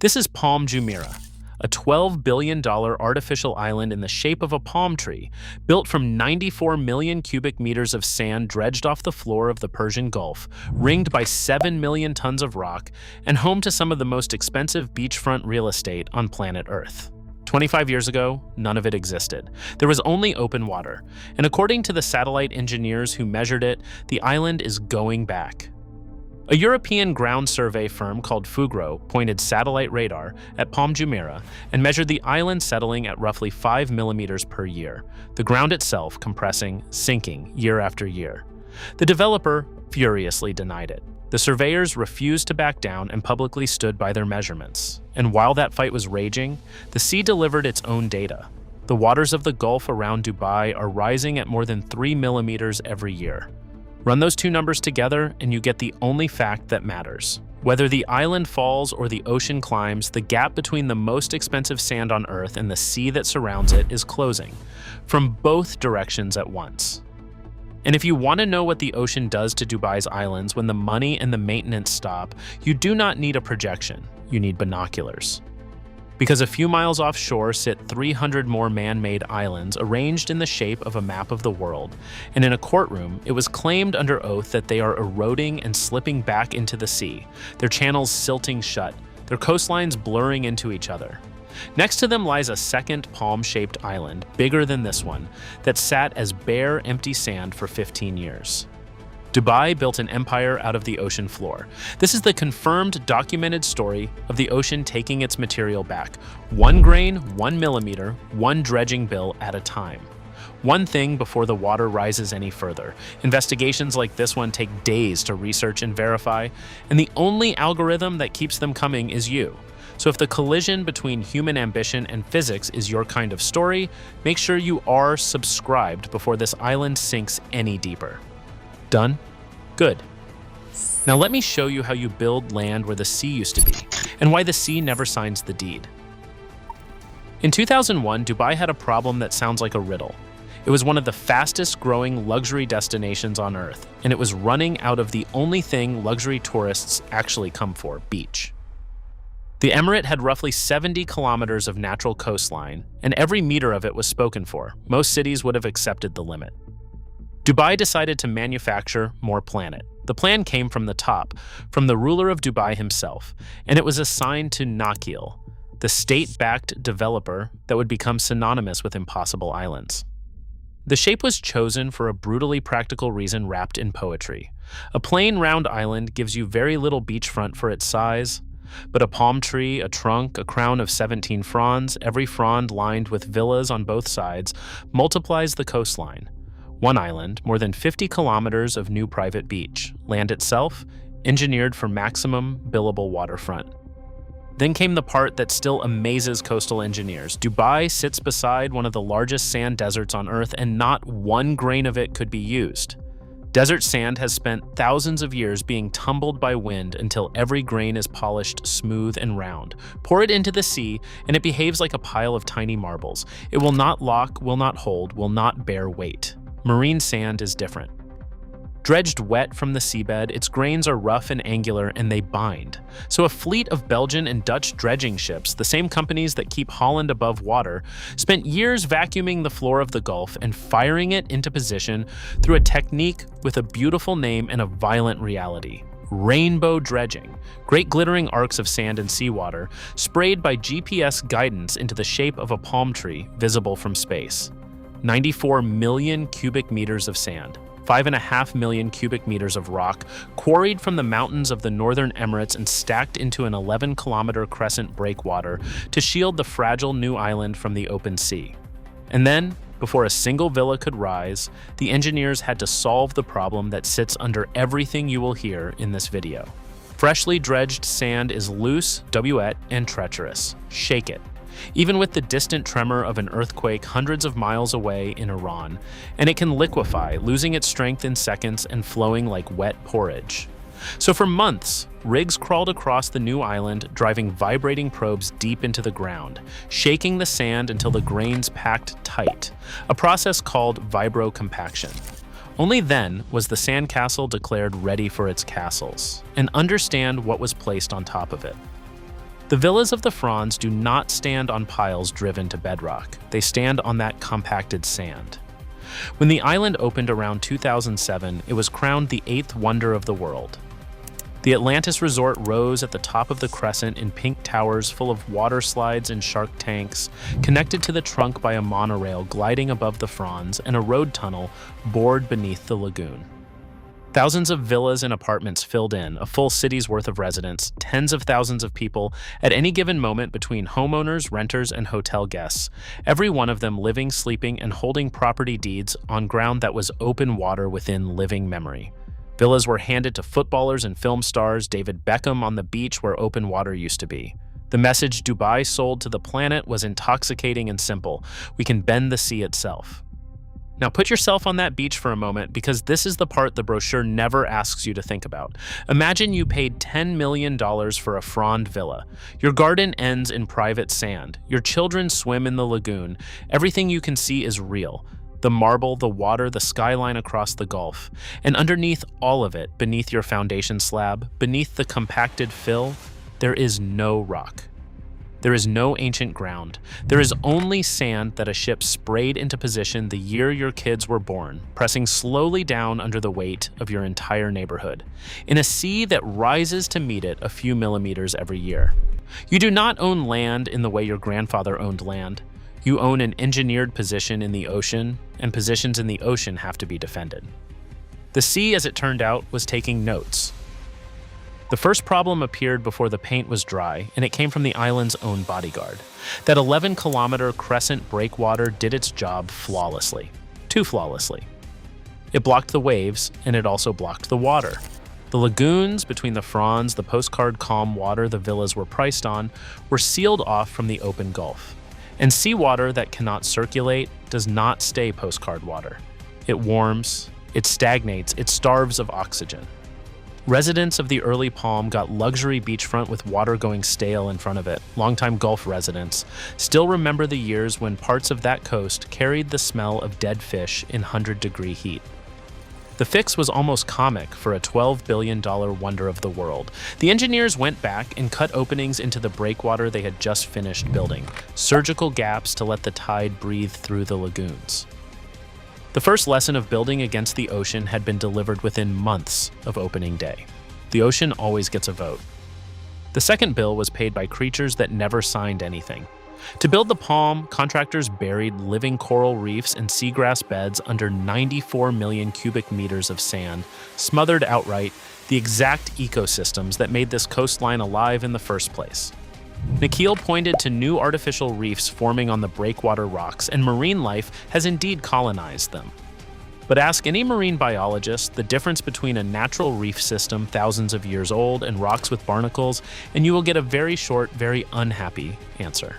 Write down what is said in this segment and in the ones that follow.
This is Palm Jumeirah, a $12 billion artificial island in the shape of a palm tree, built from 94 million cubic meters of sand dredged off the floor of the Persian Gulf, ringed by 7 million tons of rock, and home to some of the most expensive beachfront real estate on planet Earth. 25 years ago, none of it existed. There was only open water, and according to the satellite engineers who measured it, the island is going back. A European ground survey firm called Fugro pointed satellite radar at Palm Jumeirah and measured the island settling at roughly 5 millimeters per year, the ground itself compressing, sinking year after year. The developer furiously denied it. The surveyors refused to back down and publicly stood by their measurements. And while that fight was raging, the sea delivered its own data. The waters of the Gulf around Dubai are rising at more than 3 millimeters every year. Run those two numbers together and you get the only fact that matters. Whether the island falls or the ocean climbs, the gap between the most expensive sand on Earth and the sea that surrounds it is closing, from both directions at once. And if you want to know what the ocean does to Dubai's islands when the money and the maintenance stop, you do not need a projection, you need binoculars. Because a few miles offshore sit 300 more man-made islands arranged in the shape of a map of the world, and in a courtroom, it was claimed under oath that they are eroding and slipping back into the sea, their channels silting shut, their coastlines blurring into each other. Next to them lies a second palm-shaped island, bigger than this one, that sat as bare, empty sand for 15 years. Dubai built an empire out of the ocean floor. This is the confirmed, documented story of the ocean taking its material back, 1 grain, 1 millimeter, 1 dredging bill at a time. One thing before the water rises any further. Investigations like this one take days to research and verify, and the only algorithm that keeps them coming is you. So if the collision between human ambition and physics is your kind of story, make sure you are subscribed before this island sinks any deeper. Done? Good. Now let me show you how you build land where the sea used to be, and why the sea never signs the deed. In 2001, Dubai had a problem that sounds like a riddle. It was one of the fastest growing luxury destinations on Earth, and it was running out of the only thing luxury tourists actually come for, beach. The emirate had roughly 70 kilometers of natural coastline, and every meter of it was spoken for. Most cities would have accepted the limit. Dubai decided to manufacture more planet. The plan came from the top, from the ruler of Dubai himself, and it was assigned to Nakheel, the state-backed developer that would become synonymous with impossible islands. The shape was chosen for a brutally practical reason wrapped in poetry. A plain round island gives you very little beachfront for its size, but a palm tree, a trunk, a crown of 17 fronds, every frond lined with villas on both sides, multiplies the coastline. One island, more than 50 kilometers of new private beach. Land itself, engineered for maximum billable waterfront. Then came the part that still amazes coastal engineers. Dubai sits beside one of the largest sand deserts on Earth, and not 1 grain of it could be used. Desert sand has spent thousands of years being tumbled by wind until every grain is polished smooth and round. Pour it into the sea, and it behaves like a pile of tiny marbles. It will not lock, will not hold, will not bear weight. Marine sand is different. Dredged wet from the seabed, its grains are rough and angular, and they bind. So a fleet of Belgian and Dutch dredging ships, the same companies that keep Holland above water, spent years vacuuming the floor of the Gulf and firing it into position through a technique with a beautiful name and a violent reality. Rainbow dredging, great glittering arcs of sand and seawater, sprayed by GPS guidance into the shape of a palm tree visible from space. 94 million cubic meters of sand, 5.5 million cubic meters of rock, quarried from the mountains of the northern Emirates and stacked into an 11-kilometer crescent breakwater to shield the fragile new island from the open sea. And then, before a single villa could rise, the engineers had to solve the problem that sits under everything you will hear in this video. Freshly dredged sand is loose, wet, and treacherous. Shake it. Even with the distant tremor of an earthquake hundreds of miles away in Iran, and it can liquefy, losing its strength in seconds and flowing like wet porridge. So for months, rigs crawled across the new island, driving vibrating probes deep into the ground, shaking the sand until the grains packed tight, a process called vibrocompaction. Only then was the sandcastle declared ready for its castles, and understand what was placed on top of it. The villas of the fronds do not stand on piles driven to bedrock. They stand on that compacted sand. When the island opened around 2007, it was crowned the 8th wonder of the world. The Atlantis resort rose at the top of the crescent in pink towers full of water slides and shark tanks, connected to the trunk by a monorail gliding above the fronds and a road tunnel bored beneath the lagoon. Thousands of villas and apartments filled in, a full city's worth of residents, tens of thousands of people at any given moment between homeowners, renters, and hotel guests, every one of them living, sleeping, and holding property deeds on ground that was open water within living memory. Villas were handed to footballers and film stars, David Beckham on the beach where open water used to be. The message Dubai sold to the planet was intoxicating and simple. We can bend the sea itself. Now put yourself on that beach for a moment, because this is the part the brochure never asks you to think about. Imagine you paid $10 million for a frond villa. Your garden ends in private sand. Your children swim in the lagoon. Everything you can see is real. The marble, the water, the skyline across the Gulf. And underneath all of it, beneath your foundation slab, beneath the compacted fill, there is no rock. There is no ancient ground. There is only sand that a ship sprayed into position the year your kids were born, pressing slowly down under the weight of your entire neighborhood, in a sea that rises to meet it a few millimeters every year. You do not own land in the way your grandfather owned land. You own an engineered position in the ocean, and positions in the ocean have to be defended. The sea, as it turned out, was taking notes. The first problem appeared before the paint was dry, and it came from the island's own bodyguard. That 11-kilometer crescent breakwater did its job flawlessly. Too flawlessly. It blocked the waves, and it also blocked the water. The lagoons between the fronds, the postcard calm water the villas were priced on, were sealed off from the open Gulf. And seawater that cannot circulate does not stay postcard water. It warms, it stagnates, it starves of oxygen. Residents of the early Palm got luxury beachfront with water going stale in front of it. Longtime Gulf residents still remember the years when parts of that coast carried the smell of dead fish in 100-degree heat. The fix was almost comic for a $12 billion wonder of the world. The engineers went back and cut openings into the breakwater they had just finished building, surgical gaps to let the tide breathe through the lagoons. The first lesson of building against the ocean had been delivered within months of opening day. The ocean always gets a vote. The second bill was paid by creatures that never signed anything. To build the Palm, contractors buried living coral reefs and seagrass beds under 94 million cubic meters of sand, smothered outright the exact ecosystems that made this coastline alive in the first place. Nikhil pointed to new artificial reefs forming on the breakwater rocks, and marine life has indeed colonized them. But ask any marine biologist the difference between a natural reef system thousands of years old and rocks with barnacles, and you will get a very short, very unhappy answer.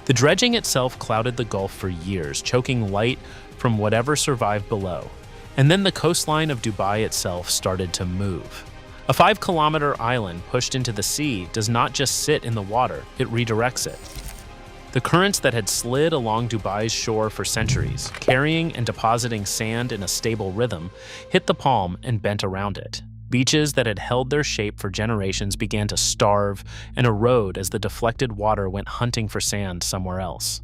The dredging itself clouded the Gulf for years, choking light from whatever survived below. And then the coastline of Dubai itself started to move. A 5-kilometer island pushed into the sea does not just sit in the water, it redirects it. The currents that had slid along Dubai's shore for centuries, carrying and depositing sand in a stable rhythm, hit the Palm and bent around it. Beaches that had held their shape for generations began to starve and erode as the deflected water went hunting for sand somewhere else.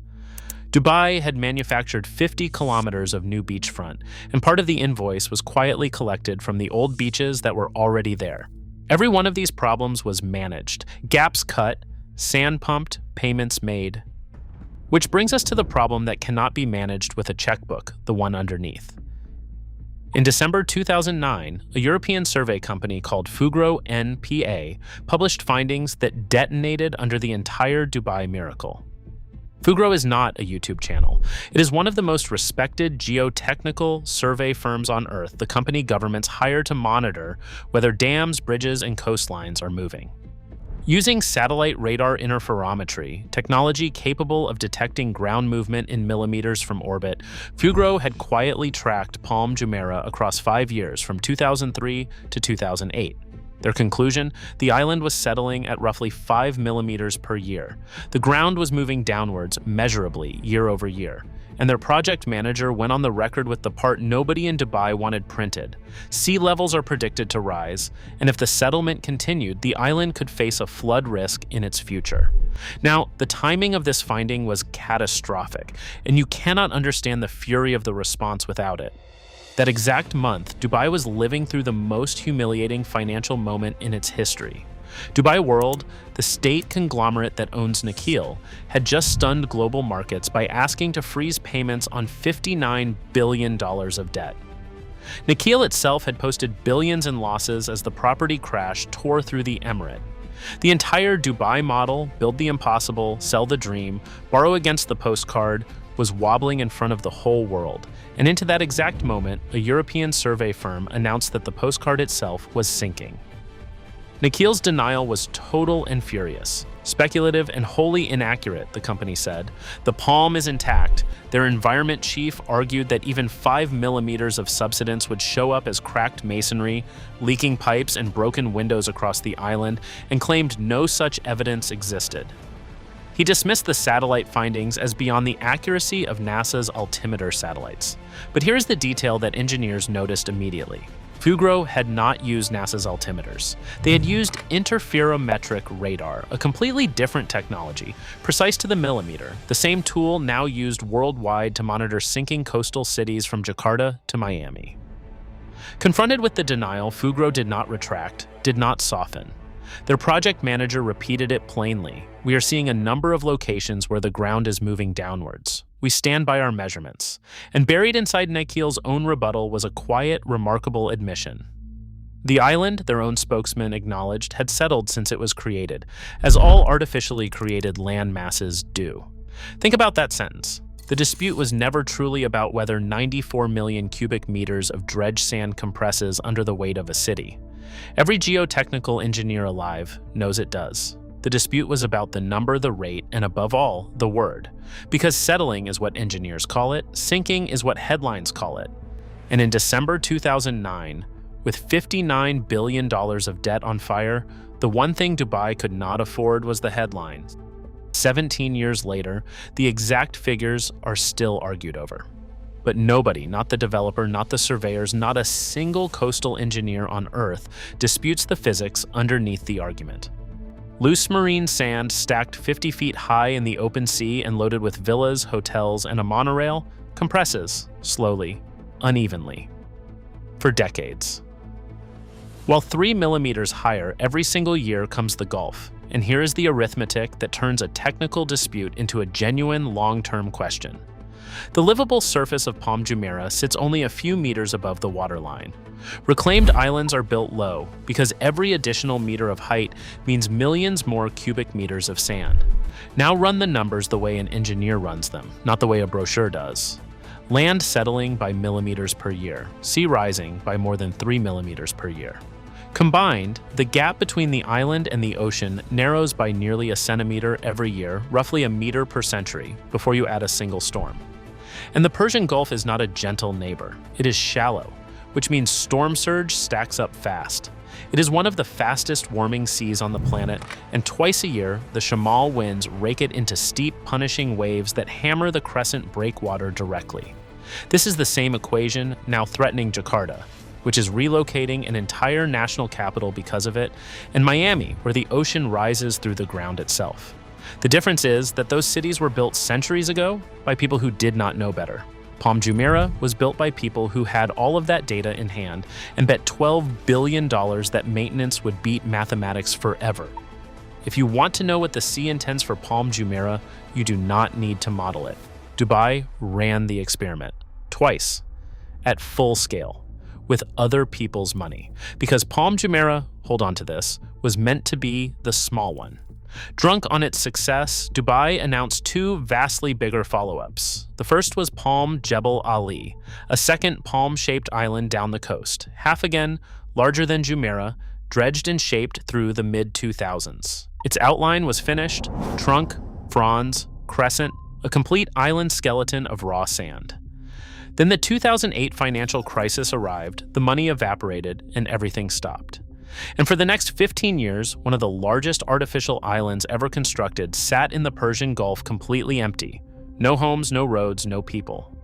Dubai had manufactured 50 kilometers of new beachfront, and part of the invoice was quietly collected from the old beaches that were already there. Every one of these problems was managed, gaps cut, sand pumped, payments made. Which brings us to the problem that cannot be managed with a checkbook, the one underneath. In December 2009, a European survey company called Fugro NPA published findings that detonated under the entire Dubai miracle. Fugro is not a YouTube channel. It is one of the most respected geotechnical survey firms on Earth the company governments hire to monitor whether dams, bridges, and coastlines are moving. Using satellite radar interferometry, technology capable of detecting ground movement in millimeters from orbit, Fugro had quietly tracked Palm Jumeirah across 5 years from 2003 to 2008. Their conclusion? The island was settling at roughly 5 millimeters per year. The ground was moving downwards measurably year over year. And their project manager went on the record with the part nobody in Dubai wanted printed. Sea levels are predicted to rise, and if the settlement continued, the island could face a flood risk in its future. Now, the timing of this finding was catastrophic, and you cannot understand the fury of the response without it. That exact month, Dubai was living through the most humiliating financial moment in its history. Dubai World, the state conglomerate that owns Nakheel, had just stunned global markets by asking to freeze payments on $59 billion of debt. Nakheel itself had posted billions in losses as the property crash tore through the emirate. The entire Dubai model, build the impossible, sell the dream, borrow against the postcard, was wobbling in front of the whole world. And into that exact moment, a European survey firm announced that the postcard itself was sinking. Nakheel's denial was total and furious. Speculative and wholly inaccurate, the company said. The palm is intact. Their environment chief argued that even 5 millimeters of subsidence would show up as cracked masonry, leaking pipes, and broken windows across the island, and claimed no such evidence existed. He dismissed the satellite findings as beyond the accuracy of NASA's altimeter satellites. But here's the detail that engineers noticed immediately. Fugro had not used NASA's altimeters. They had used interferometric radar, a completely different technology, precise to the millimeter, the same tool now used worldwide to monitor sinking coastal cities from Jakarta to Miami. Confronted with the denial, Fugro did not retract, did not soften. Their project manager repeated it plainly. We are seeing a number of locations where the ground is moving downwards. We stand by our measurements. And buried inside Nakheel's own rebuttal was a quiet, remarkable admission. The island, their own spokesman acknowledged, had settled since it was created, as all artificially created land masses do. Think about that sentence. The dispute was never truly about whether 94 million cubic meters of dredged sand compresses under the weight of a city. Every geotechnical engineer alive knows it does. The dispute was about the number, the rate, and above all, the word. Because settling is what engineers call it, sinking is what headlines call it. And in December 2009, with $59 billion of debt on fire, the one thing Dubai could not afford was the headlines. 17 years later, the exact figures are still argued over. But nobody, not the developer, not the surveyors, not a single coastal engineer on Earth disputes the physics underneath the argument. Loose marine sand stacked 50 feet high in the open sea and loaded with villas, hotels, and a monorail compresses slowly, unevenly, for decades. While 3 millimeters higher every single year comes the Gulf, and here is the arithmetic that turns a technical dispute into a genuine long-term question. The livable surface of Palm Jumeirah sits only a few meters above the waterline. Reclaimed islands are built low because every additional meter of height means millions more cubic meters of sand. Now run the numbers the way an engineer runs them, not the way a brochure does. Land settling by millimeters per year, sea rising by more than 3 millimeters per year. Combined, the gap between the island and the ocean narrows by nearly a centimeter every year, roughly a meter per century, before you add a single storm. And the Persian Gulf is not a gentle neighbor. It is shallow, which means storm surge stacks up fast. It is one of the fastest warming seas on the planet, and twice a year, the Shamal winds rake it into steep, punishing waves that hammer the crescent breakwater directly. This is the same equation now threatening Jakarta, which is relocating an entire national capital because of it, and Miami, where the ocean rises through the ground itself. The difference is that those cities were built centuries ago by people who did not know better. Palm Jumeirah was built by people who had all of that data in hand and bet $12 billion that maintenance would beat mathematics forever. If you want to know what the sea intends for Palm Jumeirah, you do not need to model it. Dubai ran the experiment, twice, at full scale, with other people's money. Because Palm Jumeirah, hold on to this, was meant to be the small one. Drunk on its success, Dubai announced 2 vastly bigger follow-ups. The first was Palm Jebel Ali, a second palm-shaped island down the coast, half again, larger than Jumeirah, dredged and shaped through the mid-2000s. Its outline was finished, trunk, fronds, crescent, a complete island skeleton of raw sand. Then the 2008 financial crisis arrived, the money evaporated, and everything stopped. And for the next 15 years, one of the largest artificial islands ever constructed sat in the Persian Gulf completely empty. No homes, no roads, no people.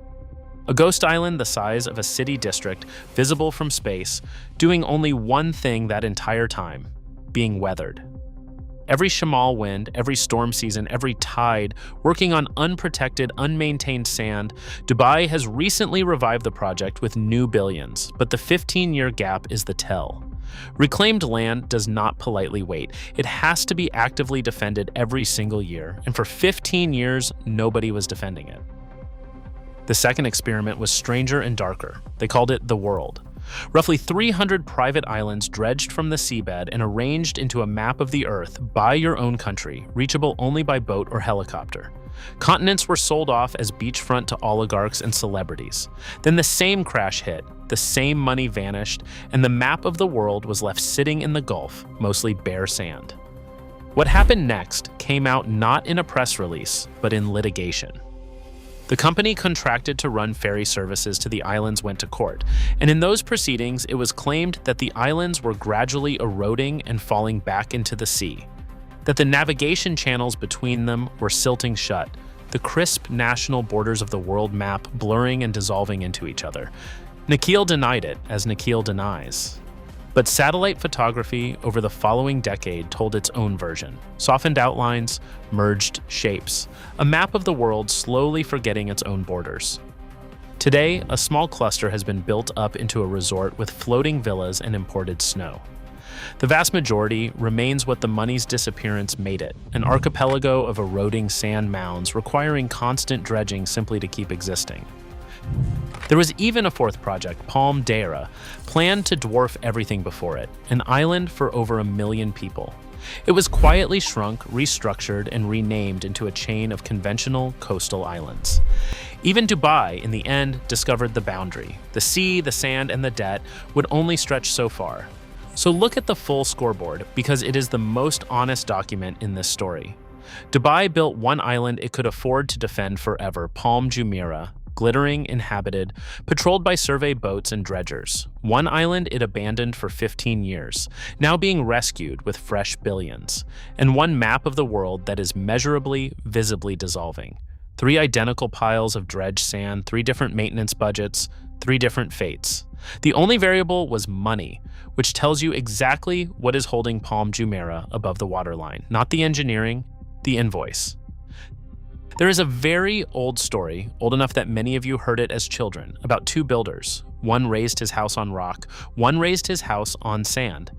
A ghost island the size of a city district, visible from space, doing only one thing that entire time: being weathered. Every shamal wind, every storm season, every tide, working on unprotected, unmaintained sand, Dubai has recently revived the project with new billions, but the 15-year gap is the tell. Reclaimed land does not politely wait. It has to be actively defended every single year, and for 15 years, nobody was defending it. The second experiment was stranger and darker. They called it the world. Roughly 300 private islands dredged from the seabed and arranged into a map of the Earth by your own country, reachable only by boat or helicopter. Continents were sold off as beachfront to oligarchs and celebrities. Then the same crash hit, the same money vanished, and the map of the world was left sitting in the Gulf, mostly bare sand. What happened next came out not in a press release, but in litigation. The company contracted to run ferry services to the islands went to court, and in those proceedings it was claimed that the islands were gradually eroding and falling back into the sea, that the navigation channels between them were silting shut, the crisp national borders of the world map blurring and dissolving into each other. Nikhil denied it, as Nikhil denies. But satellite photography over the following decade told its own version. Softened outlines, merged shapes, a map of the world slowly forgetting its own borders. Today, a small cluster has been built up into a resort with floating villas and imported snow. The vast majority remains what the money's disappearance made it, an archipelago of eroding sand mounds requiring constant dredging simply to keep existing. There was even a fourth project, Palm Jumeirah, planned to dwarf everything before it, an island for over 1 million people. It was quietly shrunk, restructured, and renamed into a chain of conventional coastal islands. Even Dubai, in the end, discovered the boundary. The sea, the sand, and the debt would only stretch so far. So look at the full scoreboard, because it is the most honest document in this story. Dubai built one island it could afford to defend forever, Palm Jumeirah, glittering, inhabited, patrolled by survey boats and dredgers. One island it abandoned for 15 years, now being rescued with fresh billions. And one map of the world that is measurably, visibly dissolving. 3 identical piles of dredged sand, 3 different maintenance budgets, 3 different fates. The only variable was money, which tells you exactly what is holding Palm Jumeirah above the waterline, not the engineering, the invoice. There is a very old story, old enough that many of you heard it as children, about 2 builders. One raised his house on rock, one raised his house on sand.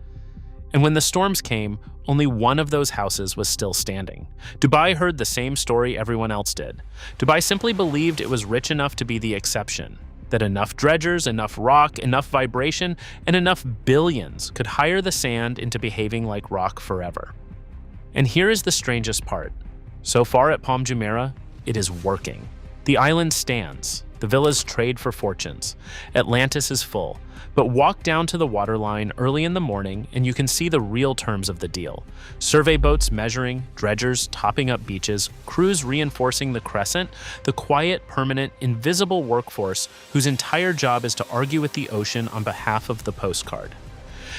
And when the storms came, only one of those houses was still standing. Dubai heard the same story everyone else did. Dubai simply believed it was rich enough to be the exception, that enough dredgers, enough rock, enough vibration, and enough billions could hire the sand into behaving like rock forever. And here is the strangest part. So far at Palm Jumeirah, it is working. The island stands. The villas trade for fortunes. Atlantis is full. But walk down to the waterline early in the morning and you can see the real terms of the deal. Survey boats measuring, dredgers topping up beaches, crews reinforcing the crescent, the quiet, permanent, invisible workforce whose entire job is to argue with the ocean on behalf of the postcard.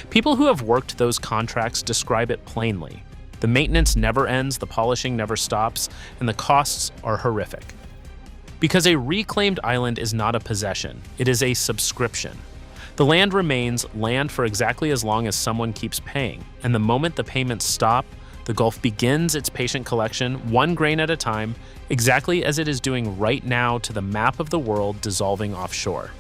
People who have worked those contracts describe it plainly. The maintenance never ends, the polishing never stops, and the costs are horrific. Because a reclaimed island is not a possession, it is a subscription. The land remains land for exactly as long as someone keeps paying, and the moment the payments stop, the Gulf begins its patient collection, 1 grain at a time, exactly as it is doing right now to the map of the world dissolving offshore.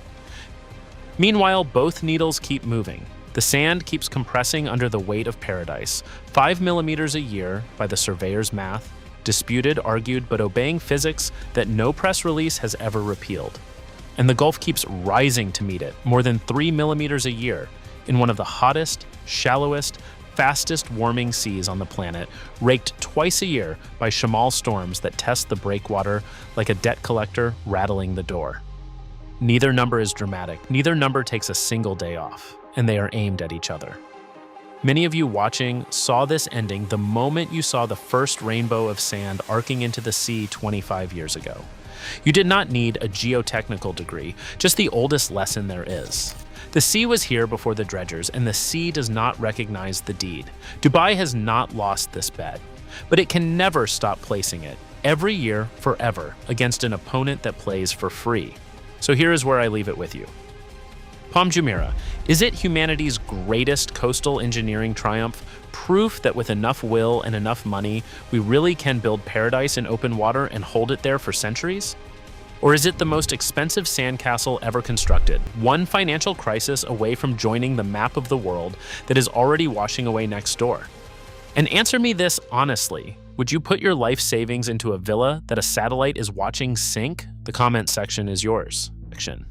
Meanwhile, both needles keep moving. The sand keeps compressing under the weight of paradise, 5 millimeters a year by the surveyor's math, disputed, argued, but obeying physics that no press release has ever repealed. And the Gulf keeps rising to meet it, more than 3 millimeters a year, in one of the hottest, shallowest, fastest warming seas on the planet, raked twice a year by shamal storms that test the breakwater like a debt collector rattling the door. Neither number is dramatic, neither number takes a single day off, and they are aimed at each other. Many of you watching saw this ending the moment you saw the first rainbow of sand arcing into the sea 25 years ago. You did not need a geotechnical degree, just the oldest lesson there is. The sea was here before the dredgers, and the sea does not recognize the deed. Dubai has not lost this bet, but it can never stop placing it, every year, forever, against an opponent that plays for free. So here is where I leave it with you. Palm Jumeirah, is it humanity's greatest coastal engineering triumph, proof that with enough will and enough money, we really can build paradise in open water and hold it there for centuries? Or is it the most expensive sandcastle ever constructed, one financial crisis away from joining the map of the world that is already washing away next door? And answer me this honestly, would you put your life savings into a villa that a satellite is watching sink? The comment section is yours. Action.